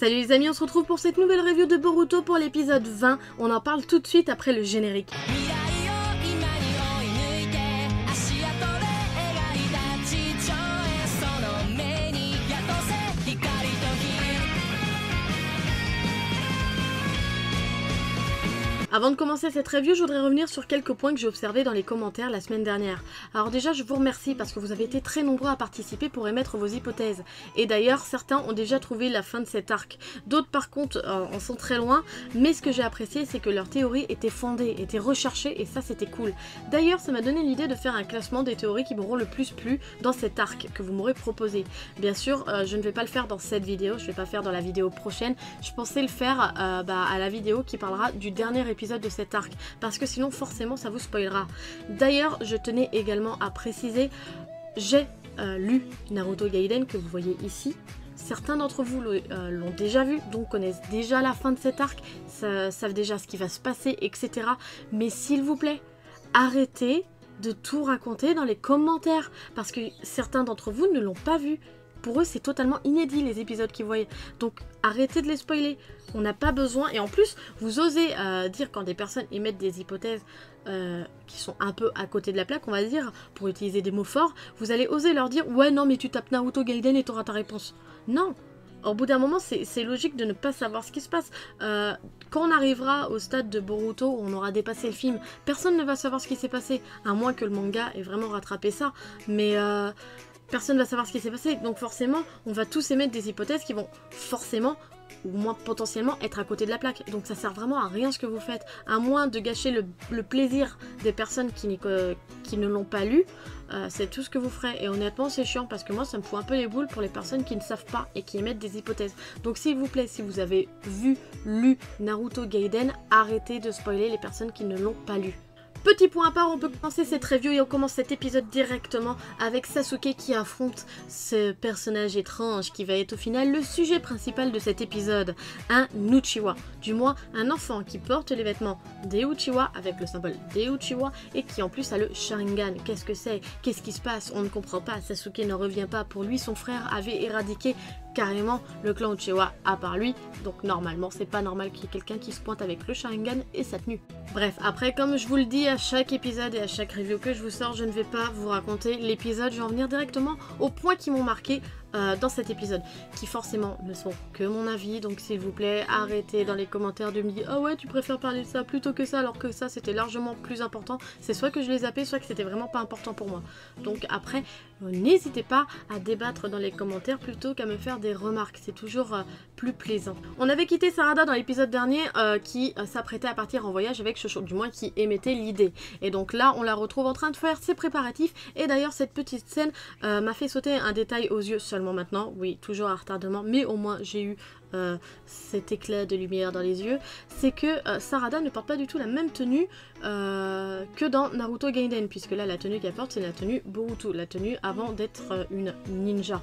Salut les amis, on se retrouve pour cette nouvelle review de Boruto pour l'épisode 20. On en parle tout de suite après le générique. Avant de commencer cette review, je voudrais revenir sur quelques points que j'ai observés dans les commentaires la semaine dernière. Alors déjà, je vous remercie parce que vous avez été très nombreux à participer pour émettre vos hypothèses. Et d'ailleurs, certains ont déjà trouvé la fin de cet arc. D'autres par contre en sont très loin, mais ce que j'ai apprécié, c'est que leurs théories étaient fondées, étaient recherchées, et ça c'était cool. D'ailleurs, ça m'a donné l'idée de faire un classement des théories qui m'auront le plus plu dans cet arc que vous m'aurez proposé. Bien sûr, je ne vais pas le faire dans cette vidéo, je ne vais pas faire dans la vidéo prochaine. Je pensais le faire à la vidéo qui parlera du dernier épisode de cet arc, parce que sinon forcément ça vous spoilera. D'ailleurs, je tenais également à préciser, j'ai lu Naruto Gaiden que vous voyez ici. Certains d'entre vous l'ont déjà vu, donc connaissent déjà la fin de cet arc, savent déjà ce qui va se passer, etc. Mais s'il vous plaît, arrêtez de tout raconter dans les commentaires, parce que certains d'entre vous ne l'ont pas vu. Pour eux, c'est totalement inédit les épisodes qu'ils voient. Donc arrêtez de les spoiler. On n'a pas besoin. Et en plus, vous osez dire quand des personnes émettent des hypothèses qui sont un peu à côté de la plaque, on va dire, pour utiliser des mots forts, vous allez oser leur dire « Ouais, non, mais tu tapes Naruto Gaiden et tu auras ta réponse. » Non. Au bout d'un moment, c'est logique de ne pas savoir ce qui se passe. Quand on arrivera au stade de Boruto, où on aura dépassé le film, personne ne va savoir ce qui s'est passé. À moins que le manga ait vraiment rattrapé ça. Mais... personne ne va savoir ce qui s'est passé, donc forcément, on va tous émettre des hypothèses qui vont forcément, ou moins potentiellement, être à côté de la plaque. Donc ça sert vraiment à rien ce que vous faites, à moins de gâcher le plaisir des personnes qui ne l'ont pas lu, c'est tout ce que vous ferez. Et honnêtement, c'est chiant, parce que moi, ça me fout un peu les boules pour les personnes qui ne savent pas et qui émettent des hypothèses. Donc s'il vous plaît, si vous avez lu Naruto Gaiden, arrêtez de spoiler les personnes qui ne l'ont pas lu. Petit point à part, on peut commencer cette review et on commence cet épisode directement avec Sasuke qui affronte ce personnage étrange qui va être au final le sujet principal de cet épisode, un Uchiwa, du moins un enfant qui porte les vêtements des Uchiwa avec le symbole des Uchiwa et qui en plus a le Sharingan. Qu'est-ce que c'est? Qu'est-ce qui se passe? On ne comprend pas, Sasuke ne revient pas. Pour lui, son frère avait éradiqué carrément le clan Uchiwa à part lui, donc normalement c'est pas normal qu'il y ait quelqu'un qui se pointe avec le Sharingan et sa tenue. Bref, après comme je vous le dis à chaque épisode et à chaque review que je vous sors, je ne vais pas vous raconter l'épisode, je vais en venir directement aux points qui m'ont marqué dans cet épisode, qui forcément ne sont que mon avis, donc s'il vous plaît, arrêtez dans les commentaires de me dire « Ah ouais, tu préfères parler de ça plutôt que ça, alors que ça c'était largement plus important », c'est soit que je l'ai zappé, soit que c'était vraiment pas important pour moi. Donc après, n'hésitez pas à débattre dans les commentaires plutôt qu'à me faire des remarques, c'est toujours plus plaisant. On avait quitté Sarada dans l'épisode dernier qui s'apprêtait à partir en voyage avec Shosho, du moins qui émettait l'idée. Et donc là, on la retrouve en train de faire ses préparatifs, et d'ailleurs cette petite scène m'a fait sauter un détail aux yeux seulement maintenant, oui, toujours à retardement, mais au moins j'ai eu cet éclat de lumière dans les yeux, c'est que Sarada ne porte pas du tout la même tenue que dans Naruto Gaiden, puisque là la tenue qu'elle porte c'est la tenue Boruto, la tenue avant d'être une ninja.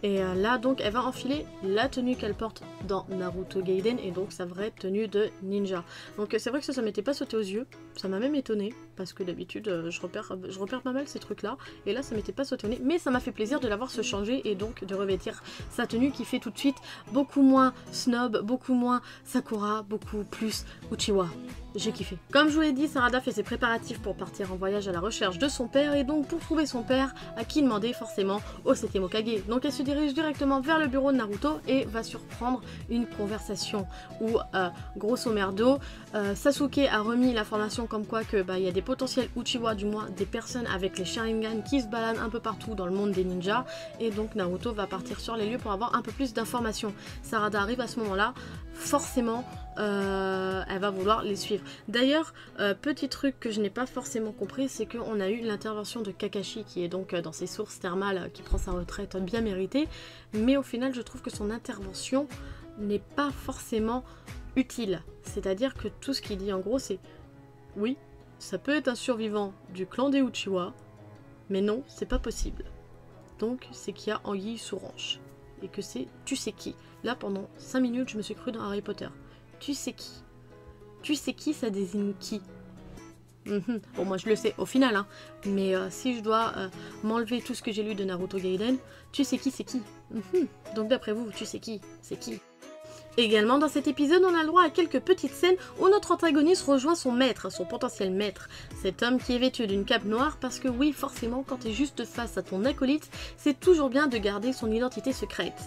Et là donc elle va enfiler la tenue qu'elle porte dans Naruto Gaiden et donc sa vraie tenue de ninja. Donc c'est vrai que ça m'était pas sauté aux yeux, ça m'a même étonné parce que d'habitude je repère pas mal ces trucs là et là ça m'était pas sauté au nez, mais ça m'a fait plaisir de l'avoir se changer et donc de revêtir sa tenue qui fait tout de suite beaucoup moins snob, beaucoup moins Sakura, beaucoup plus Uchiwa. J'ai kiffé. Comme je vous l'ai dit, Sarada fait ses préparatifs pour partir en voyage à la recherche de son père et donc pour trouver son père, à qui demander forcément au 7e Hokage. Donc elle se dirige directement vers le bureau de Naruto et va surprendre une conversation où, grosso merdo, Sasuke a remis l'information comme quoi que y a des potentiels Uchiwa, du moins des personnes avec les Sharingan qui se baladent un peu partout dans le monde des ninjas et donc Naruto va partir sur les lieux pour avoir un peu plus d'informations. Sarada arrive à ce moment-là, forcément elle va vouloir les suivre. D'ailleurs, petit truc que je n'ai pas forcément compris, c'est qu'on a eu l'intervention de Kakashi qui est donc dans ses sources thermales, qui prend sa retraite bien méritée, mais au final je trouve que son intervention n'est pas forcément utile. C'est-à-dire que tout ce qu'il dit en gros c'est « Oui, ça peut être un survivant du clan des Uchiwa, mais non, c'est pas possible. Donc c'est qu'il y a anguille sous roche. » Et que c'est « tu sais qui ». Là pendant 5 minutes je me suis cru dans Harry Potter. Tu sais qui? Tu sais qui, ça désigne qui? Bon, moi je le sais au final, hein. Mais si je dois m'enlever tout ce que j'ai lu de Naruto Gaiden, tu sais qui, c'est qui? Donc d'après vous, tu sais qui, c'est qui? Également dans cet épisode, on a le droit à quelques petites scènes où notre antagoniste rejoint son maître, son potentiel maître. Cet homme qui est vêtu d'une cape noire parce que oui, forcément, quand tu es juste face à ton acolyte, c'est toujours bien de garder son identité secrète.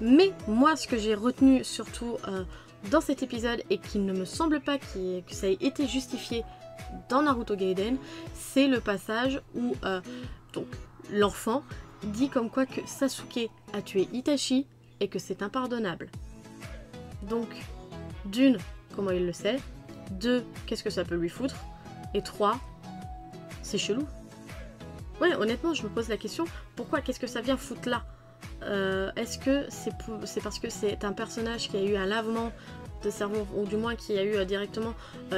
Mais moi, ce que j'ai retenu surtout dans cet épisode et qui ne me semble pas que ça ait été justifié dans Naruto Gaiden, c'est le passage où donc l'enfant dit comme quoi que Sasuke a tué Itachi et que c'est impardonnable. Donc, d'une, comment il le sait, 2, qu'est-ce que ça peut lui foutre, et 3, c'est chelou. Ouais, honnêtement, je me pose la question, pourquoi, qu'est-ce que ça vient foutre là? Est-ce que c'est parce que c'est un personnage qui a eu un lavement de cerveau, ou du moins qui a eu directement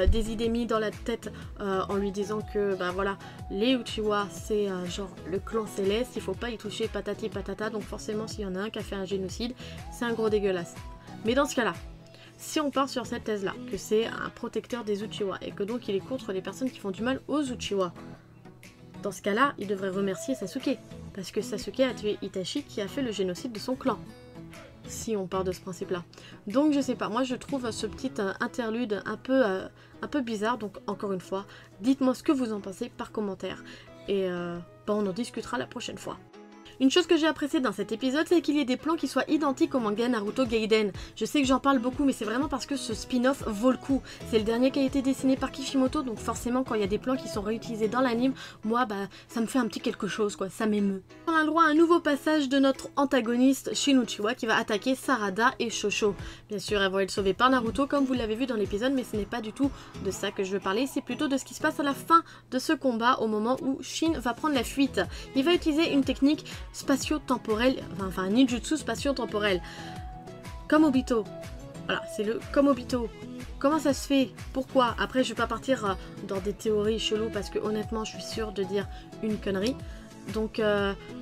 des idées mises dans la tête en lui disant que, bah voilà, les Uchiwa, c'est genre le clan céleste, il faut pas y toucher patati patata, donc forcément s'il y en a un qui a fait un génocide, c'est un gros dégueulasse. Mais dans ce cas-là, si on part sur cette thèse-là, que c'est un protecteur des Uchiwa, et que donc il est contre les personnes qui font du mal aux Uchiwa, dans ce cas-là, il devrait remercier Sasuke, parce que Sasuke a tué Itachi qui a fait le génocide de son clan. Si on part de ce principe-là. Donc je sais pas, moi je trouve ce petit interlude un peu bizarre, donc encore une fois, dites-moi ce que vous en pensez par commentaire, et bah, on en discutera la prochaine fois. Une chose que j'ai appréciée dans cet épisode, c'est qu'il y ait des plans qui soient identiques au manga Naruto Gaiden. Je sais que j'en parle beaucoup, mais c'est vraiment parce que ce spin-off vaut le coup. C'est le dernier qui a été dessiné par Kishimoto, donc forcément quand il y a des plans qui sont réutilisés dans l'anime, moi bah ça me fait un petit quelque chose quoi, ça m'émeut. On a le droit à un nouveau passage de notre antagoniste Shin Uchiwa qui va attaquer Sarada et Shosho. Bien sûr, elles vont être sauvées par Naruto comme vous l'avez vu dans l'épisode, mais ce n'est pas du tout de ça que je veux parler, c'est plutôt de ce qui se passe à la fin de ce combat au moment où Shin va prendre la fuite. Il va utiliser une technique spatio-temporel, enfin un ninjutsu spatio-temporel. Comme Obito. Voilà, c'est le comme Obito. Comment ça se fait? Pourquoi? Après, je vais pas partir dans des théories cheloues parce que honnêtement, je suis sûre de dire une connerie. Donc,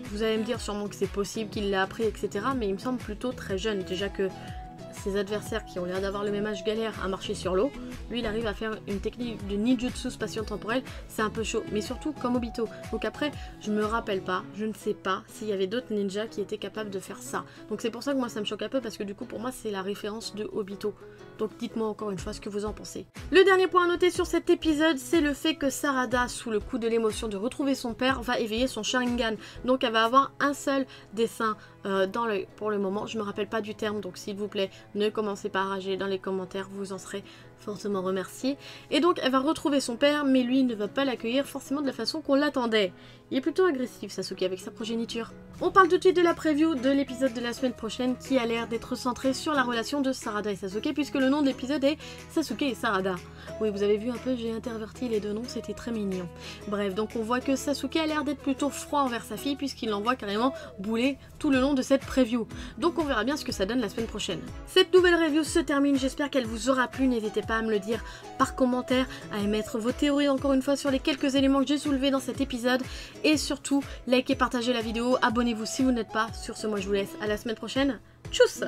vous allez me dire sûrement que c'est possible qu'il l'a appris, etc. Mais il me semble plutôt très jeune. Déjà que ses adversaires qui ont l'air d'avoir le même âge galèrent à marcher sur l'eau. Lui, il arrive à faire une technique de ninjutsu spatio-temporel, c'est un peu chaud, mais surtout comme Obito. Donc après, je me rappelle pas, je ne sais pas s'il y avait d'autres ninjas qui étaient capables de faire ça. Donc c'est pour ça que moi ça me choque un peu, parce que du coup pour moi c'est la référence de Obito. Donc dites-moi encore une fois ce que vous en pensez. Le dernier point à noter sur cet épisode, c'est le fait que Sarada, sous le coup de l'émotion de retrouver son père, va éveiller son Sharingan. Donc elle va avoir un seul dessin dans l'œil pour le moment. Je me rappelle pas du terme, donc s'il vous plaît, ne commencez pas à rager dans les commentaires, vous en serez fortement remercié. Et donc elle va retrouver son père, mais lui ne va pas l'accueillir forcément de la façon qu'on l'attendait. Il est plutôt agressif Sasuke avec sa progéniture. On parle tout de suite de la preview de l'épisode de la semaine prochaine qui a l'air d'être centré sur la relation de Sarada et Sasuke, puisque le nom de l'épisode est Sasuke et Sarada. Oui, vous avez vu un peu, j'ai interverti les deux noms, c'était très mignon. Bref, donc on voit que Sasuke a l'air d'être plutôt froid envers sa fille puisqu'il l'envoie carrément bouler tout le long de cette preview. Donc on verra bien ce que ça donne la semaine prochaine. Cette nouvelle review se termine, j'espère qu'elle vous aura plu, n'hésitez pas à me le dire par commentaire, à émettre vos théories encore une fois sur les quelques éléments que j'ai soulevés dans cet épisode, et surtout, likez, partagez la vidéo, abonnez-vous si vous n'êtes pas. Sur ce, moi je vous laisse à la semaine prochaine, tchuss!